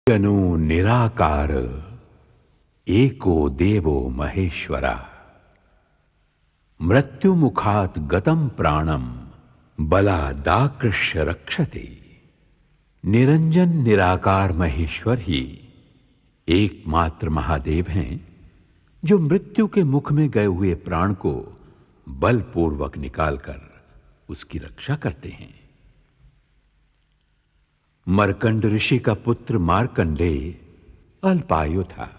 जनो निराकार एको देवो महेश्वरा मृत्युमुखात् गतं प्राणम बलादाकृष्य रक्षते। निरंजन निराकार महेश्वर ही एकमात्र महादेव हैं जो मृत्यु के मुख में गए हुए प्राण को बलपूर्वक निकालकर उसकी रक्षा करते हैं। मर्कंड ऋषि का पुत्र मार्कंडेय अल्पायु था।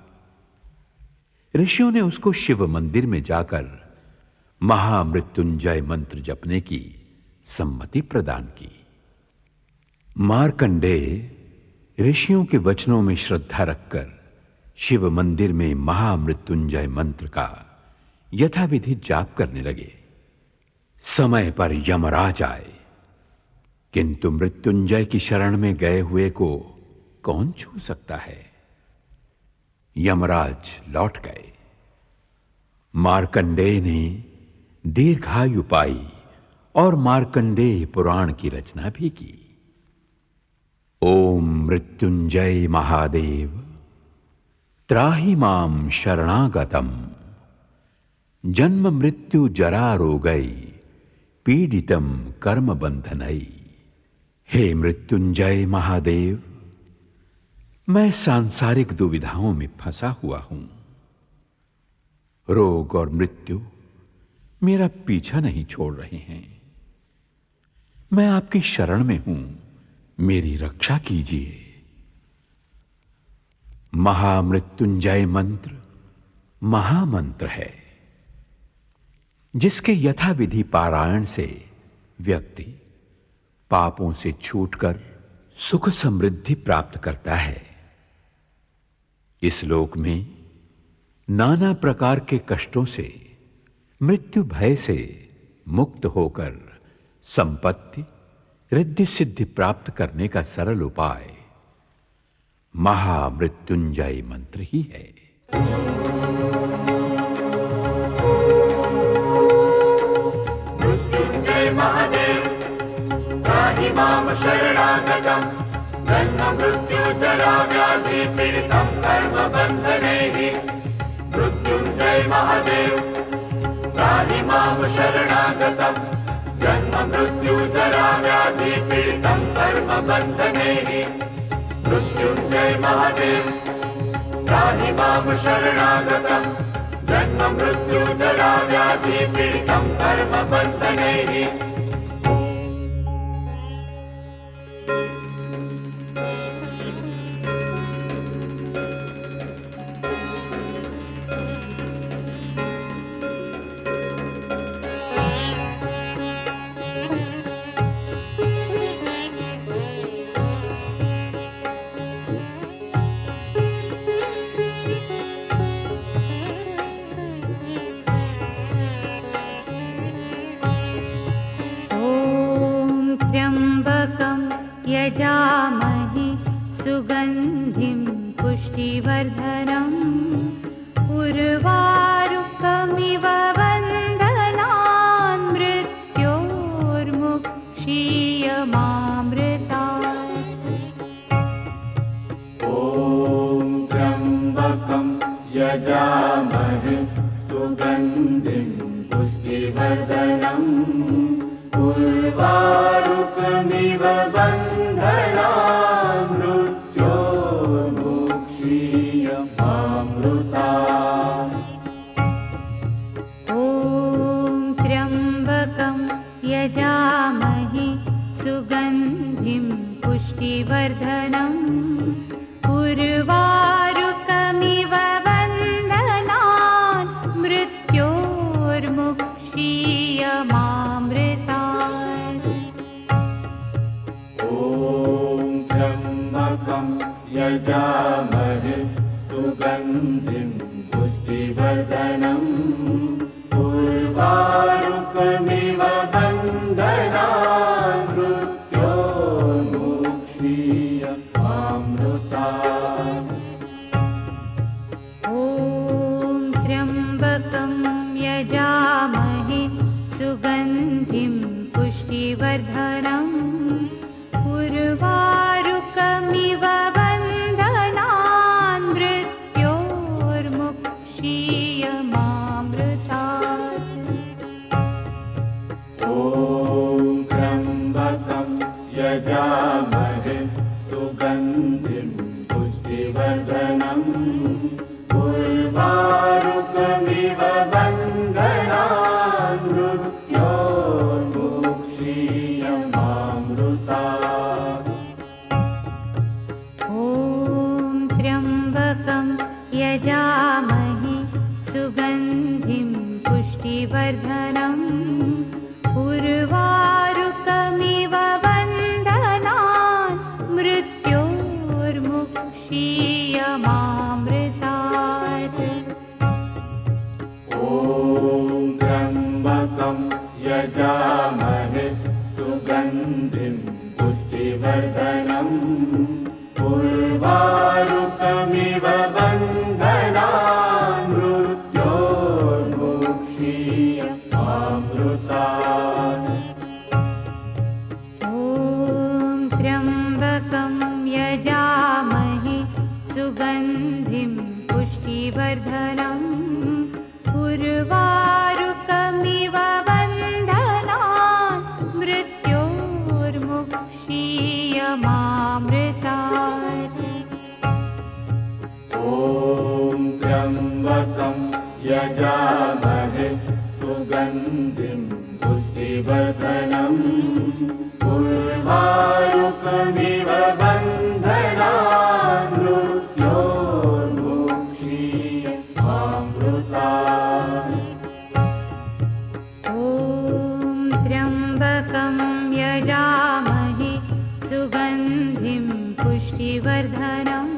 ऋषियों ने उसको शिव मंदिर में जाकर महामृत्युंजय मंत्र जपने की सम्मति प्रदान की। मार्कंडेय ऋषियों के वचनों में श्रद्धा रखकर शिव मंदिर में महामृत्युंजय मंत्र का यथाविधि जाप करने लगे। समय पर यमराज आए, किंतु मृत्युंजय की शरण में गए हुए को कौन छू सकता है। यमराज लौट गए। मार्कंडेय ने दीर्घायु पाई और मार्कंडेय पुराण की रचना भी की। ओम मृत्युंजय महादेव त्राहि मां शरणागतम जन्म मृत्यु जरा रोगै पीडितम कर्म बंधनै। हे मृत्युंजय महादेव, मैं सांसारिक दुविधाओं में फंसा हुआ हूं। रोग और मृत्यु मेरा पीछा नहीं छोड़ रहे हैं। मैं आपकी शरण में हूं, मेरी रक्षा कीजिए। महामृत्युंजय मंत्र महामंत्र है, जिसके यथाविधि पारायण से व्यक्ति पापों से छूटकर सुख समृद्धि प्राप्त करता है। इस लोक में नाना प्रकार के कष्टों से, मृत्यु भय से मुक्त होकर संपत्ति रिद्धि सिद्धि प्राप्त करने का सरल उपाय महामृत्युंजय मंत्र ही है। मृत्युंजय महादेव त्राहि मां शरणागतम् जन्म मृत्यु जरा व्याधि पीडितं कर्म बन्धनैः। मृत्युंजय महादेव त्राहि मां शरणागतम् जन्म मृत्यु जरा व्याधि पीडितं कर्म बन्धनैः। मृत्युंजय महादेव त्राहि मां शरणागतम् जन्म मृत्यु जरा व्याधि पीडितं कर्म बन्धनैः। यजामहे सुगन्धिं पुष्टिवर्धनम् उर्वारुकमिव बन्धनान् मृत्योर्मुक्षीयमामृतात्। ॐ त्र्यम्बकं यजामहे सुगन्धिं पुष्टिवर्धनम् उर्वारुकमिव बन्धनान् मृत्योर्मुक्षीयमामृतात्। ॐ त्र्यम्बकं यजामहे सुगन्धिं पुष्टिवर्धनम् उर्वारुकमिव बन्धनान् मृत्योर्मुक्षीयमामृतात्। ॐ त्र्यम्बकं यजामहे सुगन्धिं पुष्टिवर्धनम् उर्वारुकमिव बन्धनान् मृत्योर्मुक्षीयमामृतात्। ॐ त्र्यम्बकं यजामहे सुगन्धिं पुष्टिवर्धनम् उर्वारुकमिव बन्धनान् पुष्टिवर्धनम् उर्वारुकमिव बन्धनान् मृत्योर्मुक्षीयमामृतात्। ॐ त्र्यम्बकं यजामहे सुगन्धिं पुष्टिवर्धनम् उर्वारुकमिव बन्धनान् मृत्योर्मुक्षीयमामृतात्। ॐ त्र्यम्बकं यजामहे सुगन्धिं पुष्टिवर्धनम् उर्वारुकमिव बन्धनान् मृत्योर्मुक्षीयमामृतात्। ॐ त्र्यम्बकं यजामहे सुगन्धिं पुष्टिवर्धनम् उर्वारुकमिव बन्धनान् मृत्योर्मुक्षीयमामृतात्। ॐ त्र्यम्बकं यजामहे सुगन्धिं पुष्टिवर्धनम् उर्वारुकमिव बन्धनान् मृत्योर्मुक्षीयमामृतात्। ॐ त्र्यम्बकं यजामहे सुगन्धिं पुष्टिवर्धनम्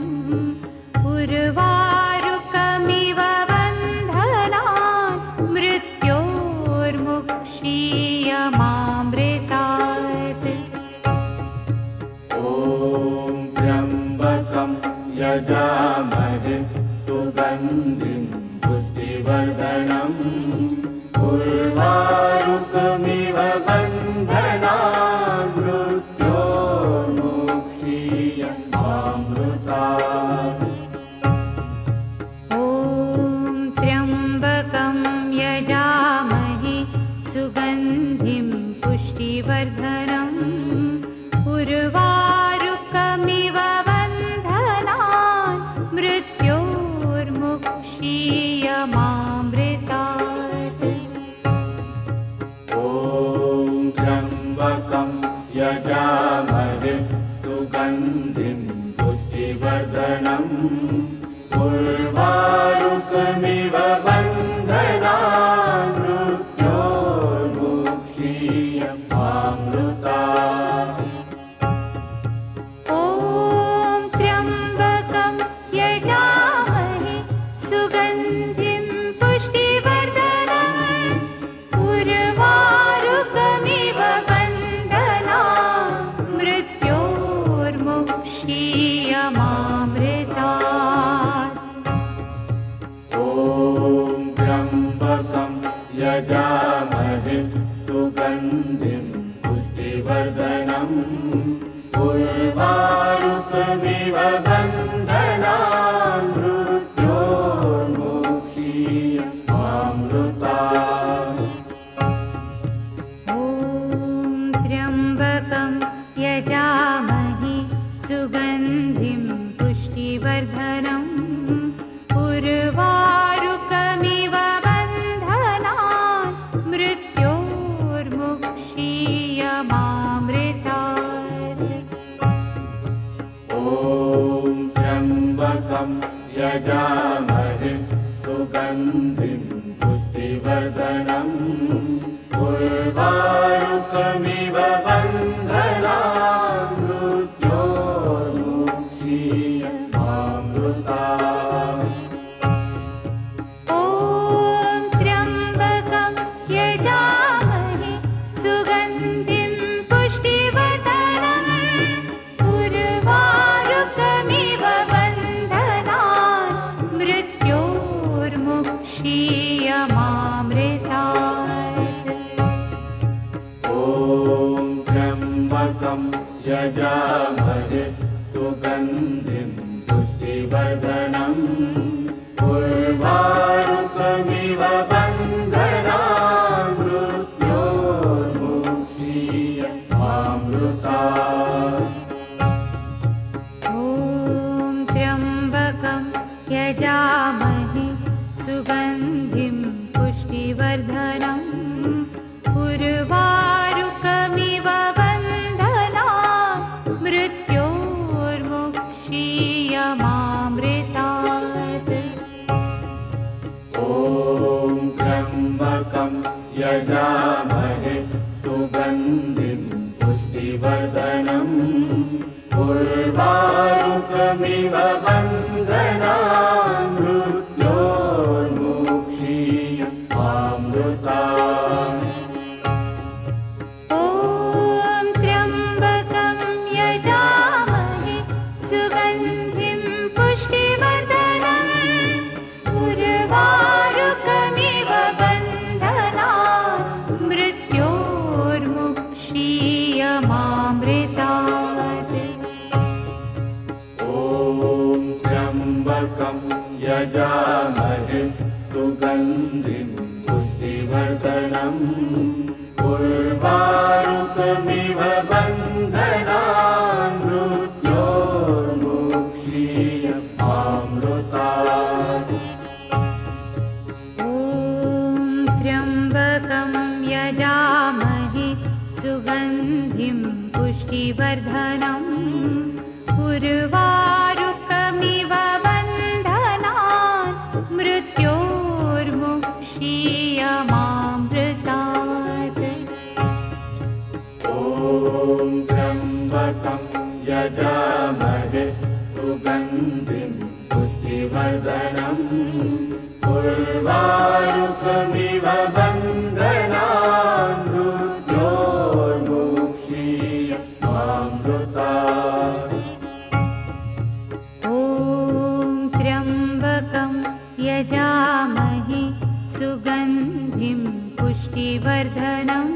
उर्वारुकमिव बन्धनान् मृत्योर्मुक्षीयमामृतात्। ॐ त्र्यम्बकं यजामहे सुगन्धिं पुष्टिवर्धनम् उर्वारुकमिव बन्धनान् मृत्योर्मुक्षीयमामृतात्। ॐ त्र्यम्बकं यजामहे सुगन्धिं पुष्टिवर्धनम् उर्वारुकमिव बन्धनान् मृत्योर्मुक्षीयमामृतात्। ॐ त्र्यम्बकं यजामहे सुगन्धिं पुष्टिवर्धनम् उर्वारुकमिव बन्धनान् मृत्योर्मुक्षीयमामृतात्। ॐ त्र्यम्बकं यजामहे सुगन्धिं पुष्टिवर्धनम् उर्वारुकमिव बन्धनान् मृत्योर्मुक्षीयमामृतात्। ॐ त्र्यम्बकं यजामहे सुगन्धिं पुष्टिवर्धनम् उर्वारुकमिव बन्धनान् मृत्योर्मुक्षीयमामृतात्। ॐ त्र्यम्बकं यजामहे सुगन्धिं पुष्टिवर्धनम् उर्वारुकमिव बन्धनान् मृत्योर्मुक्षीयमामृतात्। ॐ त्र्यम्बकं यजामहे सुगन्धिं पुष्टिवर्धनम् उर्वारुकमिव बन्धनान् मृत्योर्मुक्षीयमामृतात्। ॐ त्र्यम्बकं यजामहे सुगन्धिं पुष्टिवर्धनम् उर्वारुकमिव बन्धनान् मृत्योर्मुक्षीयमामृतात्। ॐ त्र्यम्बकं यजामहे सुगन्धिं पुष्टिवर्धनम् उर्वारुकमिव बन्धनान् मृत्योर्मुक्षीयमामृतात्। ॐ त्र्यम्बकं यजामहे सुगन्धिं पुष्टिवर्धनम् उर्वारुकमिव बन्धनान् मृत्योर्मुक्षीयमामृतात्। ॐ त्र्यम्बकं यजामहे सुगन्धिं पुष्टिवर्धनम् उर्वारुकमिव बन्धनान् मृत्योर्मुक्षीयमामृतात्। ॐ त्र्यम्बकं यजामहे सुगन्धिं पुष्टिवर्धनम् उर्वारुकमिव बन्धनान् मृत्योर्मुक्षीयमामृतात्। ॐ त्र्यम्बकं यजामहे सुगन्धिं पुष्टिवर्धनम् उर्वारुकमिव बन्धनान् मृत्योर्मुक्षीयमामृतात्। ॐ त्र्यम्बकं यजामहे सुगन्धिं पुष्टिवर्धनम् उर्वारुकमिव बन्धनान् मृत्योर्मुक्षीयमामृतात्। ॐ त्र्यम्बकं यजामहे सुगन्धिं पुष्टिवर्धनम् उर्वारुकमिव बन्धनान् मृत्योर्मुक्षीयमामृतात्। ॐ त्र्यम्बकं यजामहे सुगन्धिं पुष्टिवर्धनम्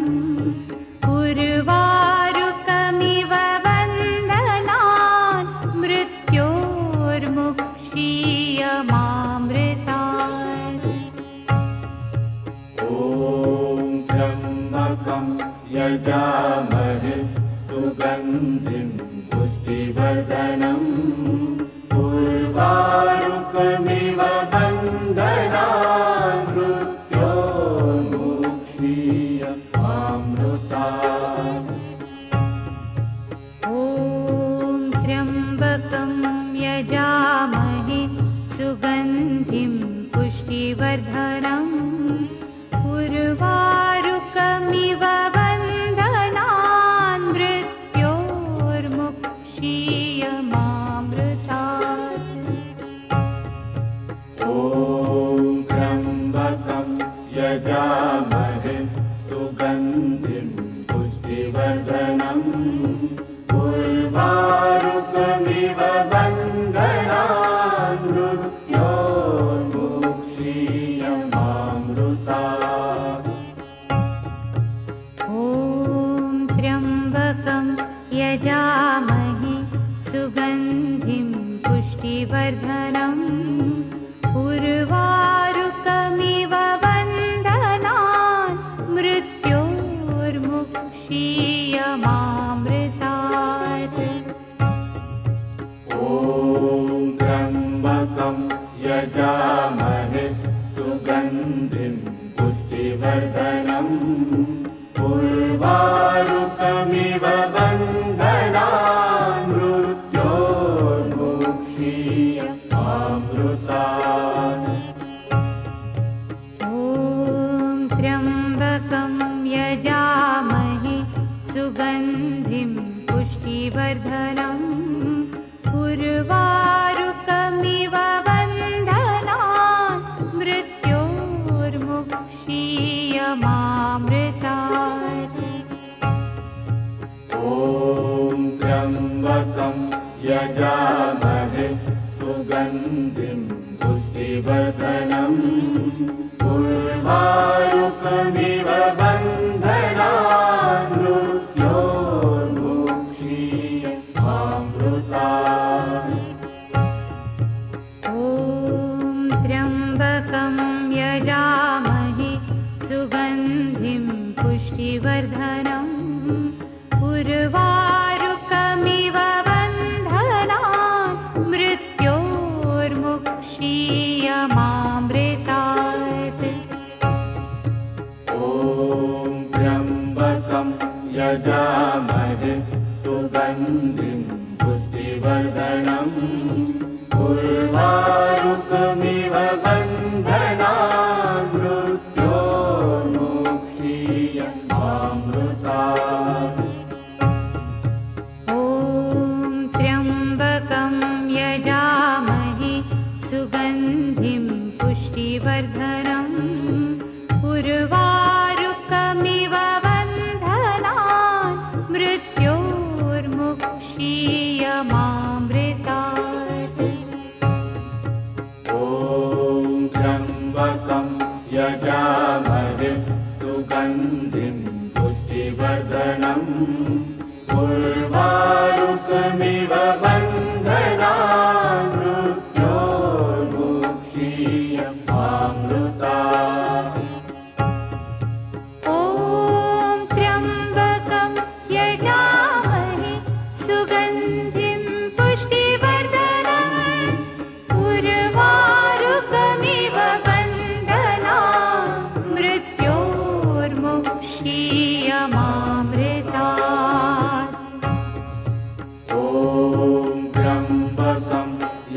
उर्वारुकमिव बन्धनान् मृत्योर्मुक्षीयमामृतात्। ॐ त्र्यम्बकं यजामहे सुगन्धिं पुष्टिवर्धनम् उर्वारुकमिव बन्धनान् मृत्योर्मुक्षीयमामृतात्। ॐ त्र्यम्बकं यजामहे सुगन्धिं पुष्टिवर्धनम् उर्वारुकमिव बन्धनान् मृत्योर्मुक्षीयमामृतात्। ॐ त्र्यम्बकं यजामहे सुगन्धिं पुष्टिवर्धनम् उर्वारुकमिव बन्धनान् मृत्योर्मुक्षीयमामृतात्। ॐ त्र्यम्बकं यजामहे सुगन्धिं पुष्टिवर्धनम् उर्वारुकमिव बन्धनान् मृत्योर्मुक्षीयमामृतात्। ॐ त्र्यम्बकं यजामहे सुगन्धिं पुष्टिवर्धनम् उर्वारुकमिव बन्धनान् मृत्योर्मुक्षीयमामृतात्। ॐ त्र्यम्बकं यजामहे सुगन्धिं पुष्टिवर्धनम् उर्वारुकमिव बन्धनान् मृत्योर्मुक्षीयमामृतात्। ॐ त्र्यम्बकं यजामहे सुगन्धिं पुष्टिवर्धनम् उर्वारुकमिव बन्धनान् मृत्योर्मुक्षीयमामृतात्। ॐ त्र्यम्बकं यजामहे सुगन्धिं पुष्टिवर्धनम् उर्वारुकमिव बन्धनान् मृत्योर्मुक्षीयमामृतात्। सुगन्धिं पुष्टिवर्धनम् उर्वारुकमिव बन्धनान् मृत्योर्मुक्षीयमामृतात्। ॐ त्र्यम्बकं यजामहे सुगन्धिं पुष्टिवर्धनम् उर्वारुकमिव बन्धनान् मृत्योर्मुक्षीयमामृतात्। ॐ त्र्यम्बकं यजामहे सुगन्धिं पुष्टिवर्धनम् उर्वारुकमिव बन्धनान् मृत्योर्मुक्षीयमामृतात्। ॐ त्र्यम्बकं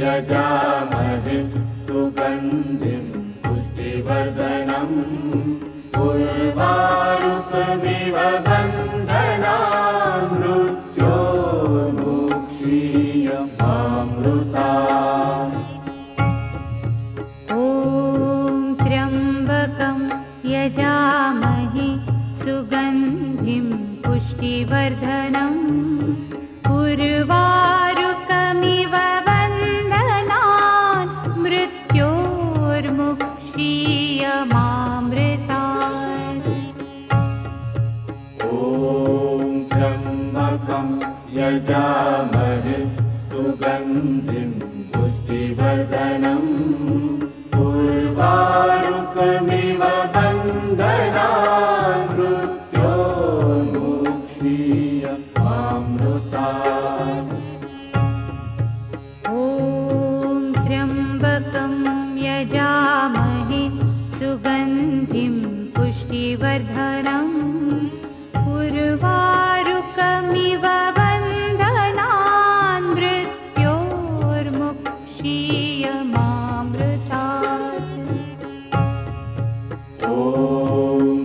यजामहे सुगन्धिं पुष्टिवर्धनम् उर्वारुकमिव बन्धनान् मृत्योर्मुक्षीयमामृतात्। ॐ त्र्यम्बकं यजामहे सुगन्धिं पुष्टिवर्धनम् उर्वारुकमिव बन्धनान् मृत्योर्मुक्षीयमामृतात्। ॐ त्र्यम्बकं यजामहे सुगन्धिं पुष्टिवर्धनम् उर्वारुकमिव बन्धनान् मृत्योर्मुक्षीयमामृतात्। ॐ त्र्यम्बकं यजामहे सुगन्धिं पुष्टिवर्धनम् उर्वारुकमिव बन्धनान् मृत्योर्मुक्षीयमामृतात्। ॐ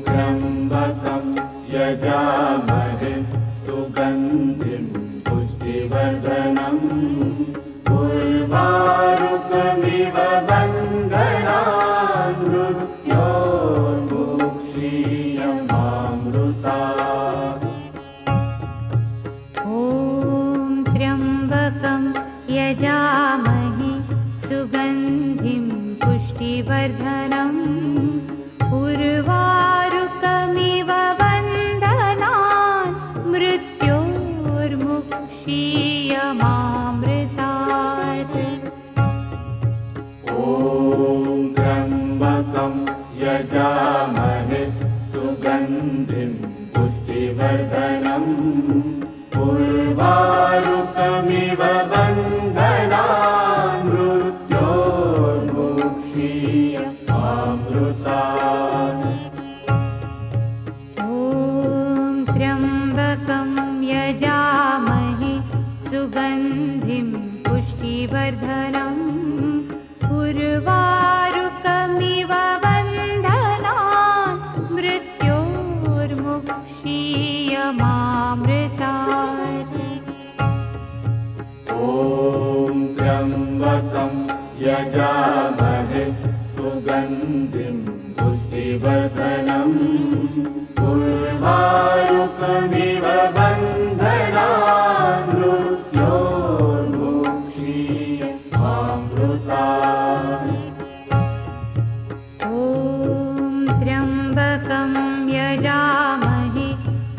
त्र्यम्बकं यजामहे सुगन्धिं पुष्टिवर्धनम् उर्वारुकमिव बन्धनान् मृत्योर्मुक्षीयमामृतात्। ॐ त्र्यम्बकं यजामहे सुगन्धिं पुष्टिवर्धनम् उर्वारुकमिव बन्धनान् मृत्योर्मुक्षीयमामृतात्। ॐ त्र्यम्बकं यजामहे सुगन्धिं पुष्टिवर्धनम् उर्वारुकमिव बन्धनान् मृत्योर्मुक्षीयमामृतात्। ॐ त्र्यम्बकं यजामहे सुगन्धिं पुष्टिवर्धनम् उर्वारुकमिव बन्धनान् मृत्योर्मुक्षीयमामृतात्। ॐ त्र्यम्बकं यजामहे सुगन्धिं पुष्टिवर्धनम् उर्वारुकमिव बन्धनान् मृत्योर्मुक्षीयमामृतात्। ॐ त्र्यम्बकं यजामहे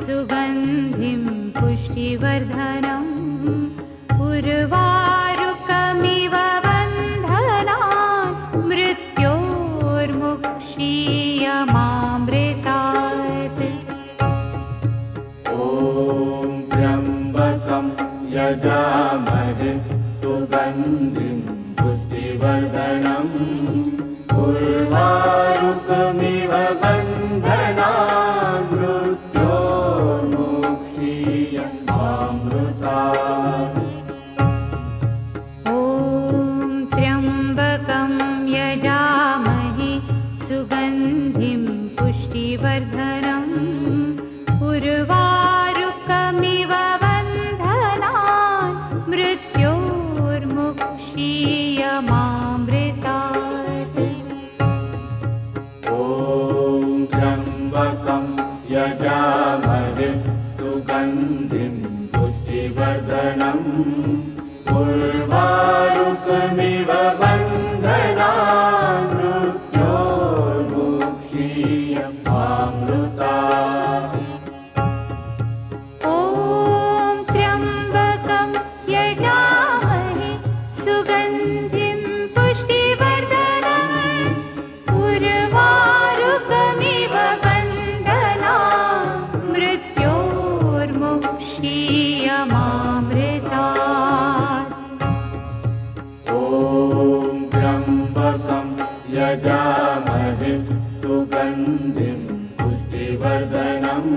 सुगन्धिं पुष्टिवर्धनम् उर्वारुकमिव बन्धनान् मृत्योर्मुक्षीयमामृतात्। ॐ त्र्यम्बकं यजामहे सुगन्धिं पुष्टिवर्धनम् उर्वारुकमिव बन्धनान् मृत्योर्मुक्षीयमामृतात्। ॐ त्र्यम्बकं यजामहे सुगन्धिं पुष्टिवर्धनम् उर्वारुकमिव बन्धनान् मृत्योर्मुक्षीयमामृतात्। सुगन्धिं पुष्टिवर्धनम् उर्वारुकमिव बन्धनान् मृत्योर्मुक्षीयमामृतात्। ॐ त्र्यम्बकं यजामहे सुगन्धिं पुष्टिवर्धनम्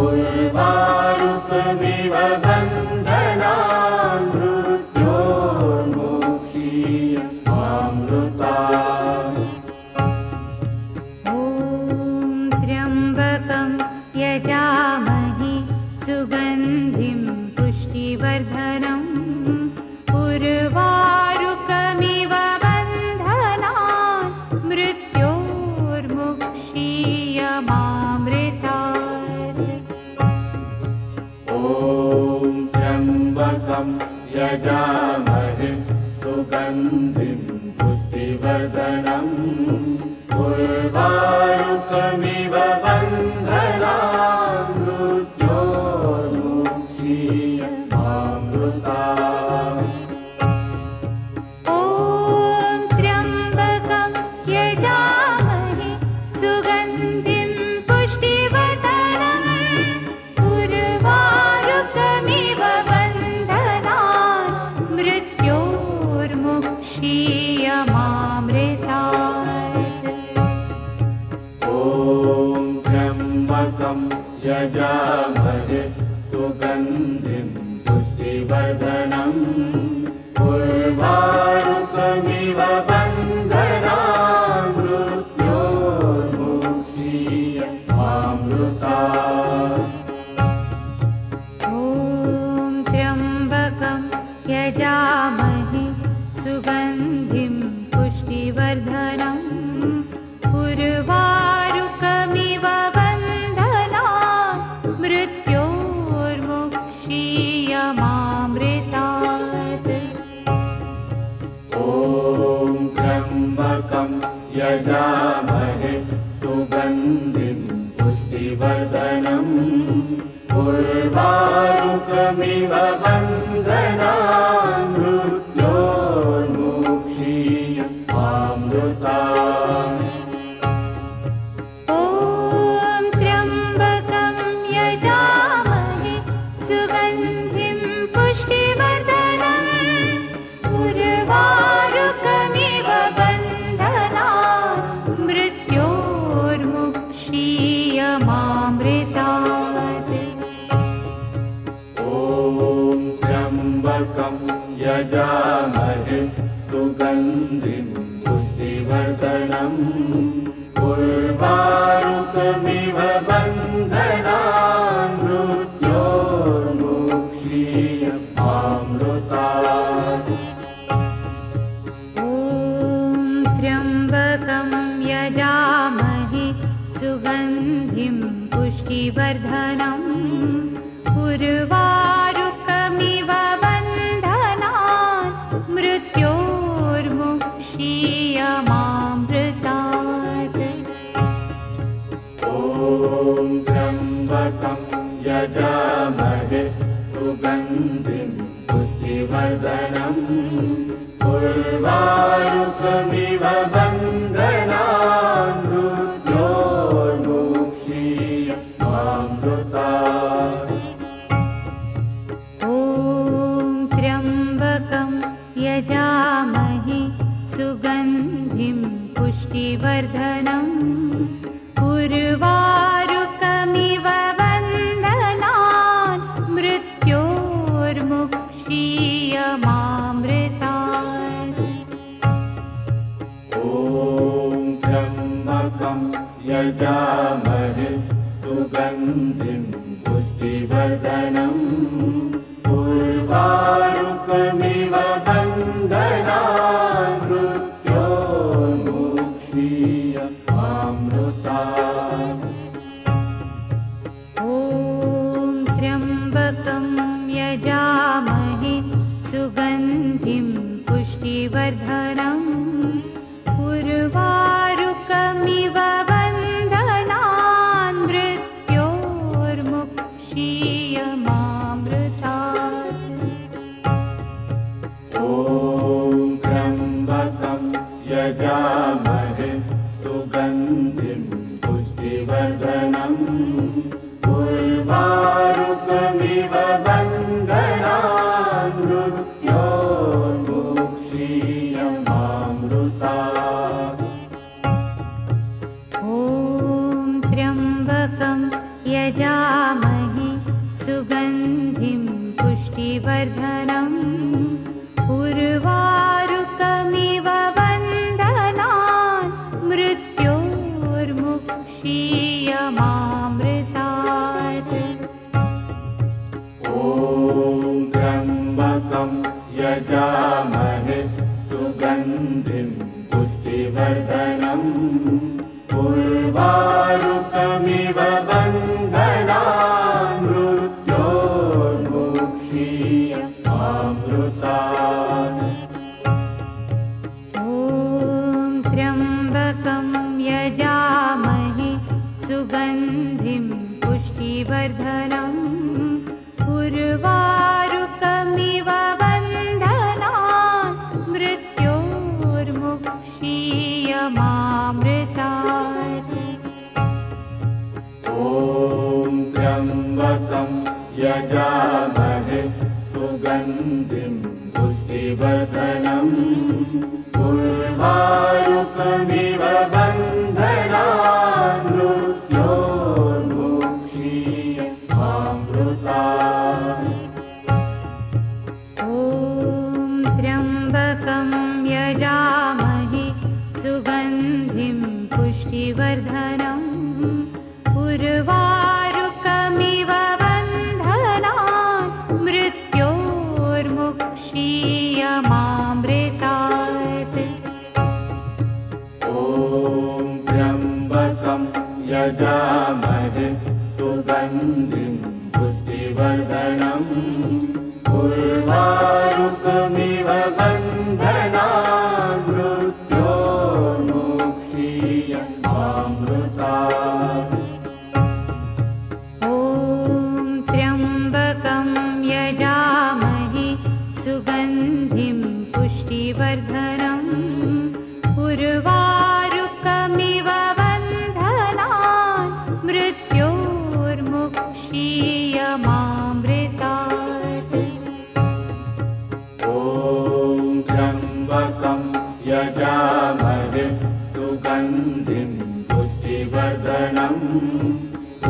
उर्वारुकमिव बन्धनान् मृत्योर्मुक्षीयमामृतात्। ॐ त्र्यम्बकं यजामहे सुगन्धिं पुष्टिवर्धनम् उर्वारुकमिव बन्धनान् मृत्योर्मुक्षीयमामृतात्। ॐ त्र्यम्बकं यजामहे सुगन्धिं पुष्टिवर्धनम् उर्वारुकमिव बन्धनान् मृत्योर्मुक्षीयमामृतात्। ॐ त्र्यम्बकं यजामहे सुगन्धिं पुष्टिवर्धनम् उर्वारुकमिव बन्धनान् मृत्योर्मुक्षीयमामृतात्। ॐ त्र्यम्बकं यजामहे सुगन्धिं पुष्टिवर्धनम् उर्वारुकमिव बन्धनान् मृत्योर्मुक्षीयमामृतात्। ॐ त्र्यम्बकं यजामहे सुगन्धिं पुष्टिवर्धनम् उर्वारुकमिव बन्धनान् मृत्योर्मुक्षीयमामृतात्। ॐ त्र्यम्बकं यजामहे सुगन्धिं पुष्टिवर्धनम् उर्वारुकमिव बन्धनान् मृत्योर्मुक्षीयमामृतात्। ॐ त्र्यम्बकं यजामहे सुगन्धिं पुष्टिवर्धनम् उर्वारुकमिव बन्धनान् मृत्योर्मुक्षीयमामृतात्। ॐ त्र्यम्बकं यजामहे सुगन्धिं पुष्टिवर्धनम् उर्वारुकमिव बन्धनान् मृत्योर्मुक्षीयमामृतात्। ॐ त्र्यम्बकं यजामहे सुगन्धिं पुष्टिवर्धनम् उर्वारुकमिव बन्धनान् मृत्योर्मुक्षीयमामृतात्। ॐ त्र्यम्बकं यजामहे सुगन्धिं पुष्टिवर्धनम् उर्वारुकमिव बन्धनान् मृत्योर्मुक्षीयमामृतात्। ॐ त्र्यम्बकं यजामहे सुगन्धिं पुष्टिवर्धनम् उर्वारुकमिव बन्धनान् मृत्योर्मुक्षीयमामृतात्। ॐ त्र्यम्बकं यजामहे सुगन्धिं पुष्टिवर्धनम् उर्वारुकमिव बन्धनान् मृत्योर्मुक्षीयमामृतात्। ॐ त्र्यम्बकं यजामहे सुगन्धिं पुष्टिवर्धनम् उर्वारुकमिव बन्धनान् मृत्योर्मुक्षीयमामृतात्। ॐ यजामहे सुगन्धिं पुष्टिवर्धनम् उर्वारुकमिव बन्धनान् मृत्योर्मुक्षीयमामृतात्। ॐ त्र्यम्बकं यजामहे सुगन्धिं पुष्टिवर्धनम् उर्वारुकमिव बन्धनान् मृत्योर्मुक्षीयमामृतात्। ॐ त्र्यम्बकं यजामहे सुगन्धिं पुष्टिवर्धनम् उर्वारुकमिव बन्धनान् मृत्योर्मुक्षीयमामृतात्। ॐ त्र्यम्बकं यजामहे सुगन्धिं पुष्टिवर्धनम् उर्वारुकमिव बन्धनान् मृत्योर्मुक्षीयमामृतात्। ॐ त्र्यम्बकं यजामहे सुगन्धिं पुष्टिवर्धनम् उर्वारुकमिव बन्धनान् मृत्योर्मुक्षीयमामृतात्। ॐ त्र्यम्बकं यजामहे सुगन्धिं पुष्टिवर्धनम् उर्वारुकमिव बन्धनान् मृत्योर्मुक्षीयमामृतात्। ॐ त्र्यम्बकं यजामहे सुगन्धिं पुष्टिवर्धनम् उर्वारुकमिव बन्धनान् मृत्योर्मुक्षीयमामृतात्। ॐ त्र्यम्बकं यजामहे सुगन्धिं पुष्टिवर्धनम् उर्वारुकमिव बन्धनान् मृत्योर्मुक्षीयमामृतात्। ॐ त्र्यम्बकं यजामहे सुगन्धिं पुष्टिवर्धनम्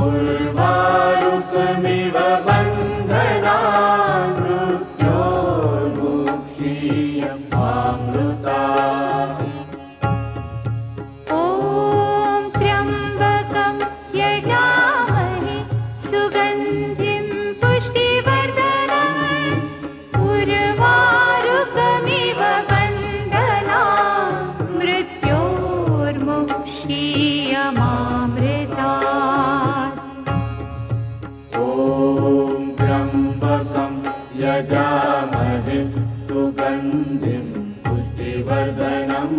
उर्वारुकमिव बन्धनान् मृत्योर्मुक्षीयमामृतात्। ॐ त्र्यम्बकं यजामहे सुगन्धिं पुष्टिवर्धनम् उर्वारुकमिव बन्धनान् मृत्योर्मुक्षीयमामृतात्। ॐ त्र्यम्बकं यजामहे सुगन्धिं पुष्टिवर्धनम्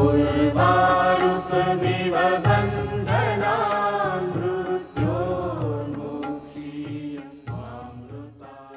उर्वारुकमिव बन्धनान्